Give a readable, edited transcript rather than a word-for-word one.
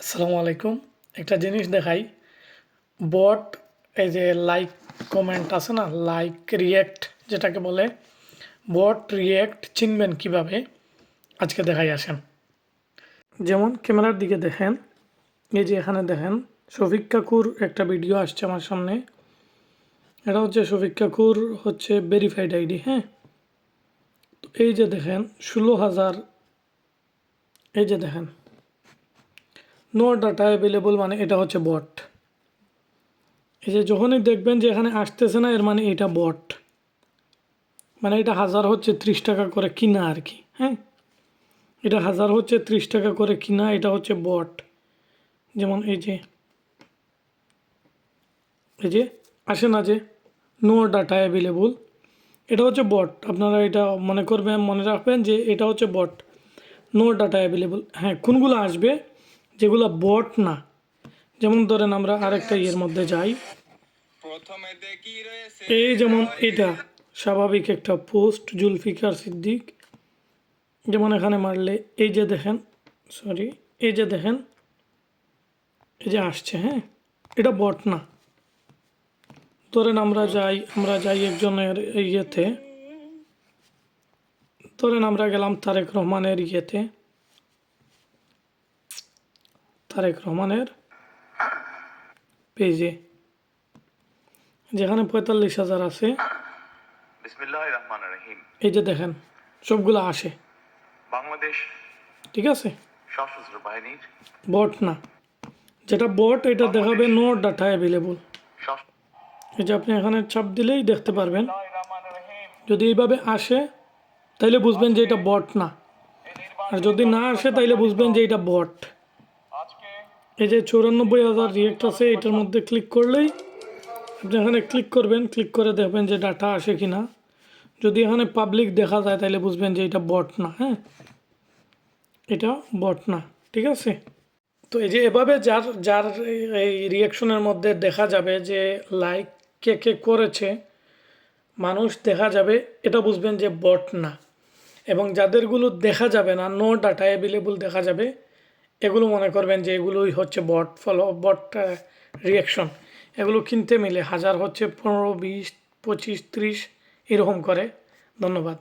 আসসালামু আলাইকুম। একটা জিনিস দেখাই, বট এই যে লাইক কমেন্ট আছে না, লাইক রিয়্যাক্ট যেটাকে বলে, বট রিয়্যাক্ট চিনবেন কিভাবে আজকে দেখাই আসেন। যেমন ক্যামেরার দিকে দেখেন, এই যে এখানে দেখেন শফিক কাকুর একটা ভিডিও আসছে আমার সামনে। এটা হচ্ছে শফিক কাকুর হচ্ছে ভেরিফাইড আইডি। হ্যাঁ, তো এই যে দেখেন 16,000, এই যে দেখেন নো ডাটা অ্যাভেলেবল, মানে এটা হচ্ছে বট। এই যে যখনই দেখবেন যে এখানে আসতেছে না, এর মানে এটা বট, মানে এটা 1000 হচ্ছে 30 টাকা করে কিনা আর কি। হ্যাঁ, এটা 1000 হচ্ছে 30 টাকা করে কিনা, এটা হচ্ছে বট। যেমন এই যে আসে না যে নো ডাটা অ্যাভেলেবল, এটা হচ্ছে বট। আপনারা এটা মনে করবেন, মনে রাখবেন যে এটা হচ্ছে বট, নো ডাটা অ্যাভেলেবল। হ্যাঁ, কোনগুলো আসবে যেগুলো বট না, যেমন ধরেন আমরা আরেকটা ইয়ের মধ্যে যাই, এই যেমন এটা স্বাভাবিক একটা পোস্ট জুলফিকার সিদ্দিক, যেমন এখানে মারলে এই যে দেখেন, সরি, এই যে দেখেন, এই যে আসছে। হ্যাঁ, এটা বট না। ধরেন আমরা যাই একজনের ইয়েতে, ধরেন আমরা গেলাম তারেক রহমানের ইয়েতে, তারেক রহমানের পেজে, যেখানে 45,000 আছে। এই যে দেখেন সবগুলো আসে বাংলাদেশ, ঠিক আছে, সশস্ত্র বাহিনীর বট না। যেটা বট এটা দেখাবে নো ডাটা অ্যাভেলেবল। এই যে আপনি এখানে চাপ দিলেই দেখতে পারবেন, যদি এইভাবে আসে তাইলে বুঝবেন যে এটা বট না, আর যদি না আসে তাইলে বুঝবেন যে এটা বট। এই যে 94,000 রিয়েক্ট আছে, এটার মধ্যে ক্লিক করলেই আপনি এখানে ক্লিক করবেন, ক্লিক করে দেখবেন যে ডাটা আসে কিনা। যদি এখানে পাবলিক দেখা যায় তাহলে বুঝবেন যে এটা বট না। হ্যাঁ, এটা বট না, ঠিক আছে। তো এই যে এভাবে যার যার এই রিয়াকশনের মধ্যে দেখা যাবে যে লাইক কে কে করেছে, মানুষ দেখা যাবে, এটা বুঝবেন যে বট না। এবং যাদেরগুলো দেখা যাবে না, নো ডাটা অ্যাভেলেবল দেখা যাবে, এগুলো মনে করবেন যে এগুলোই হচ্ছে বট ফলো, বট রিয়াকশন। এগুলো কিনতে মিলে 1000 হচ্ছে 15, 20, 25, 30 এরকম করে। ধন্যবাদ।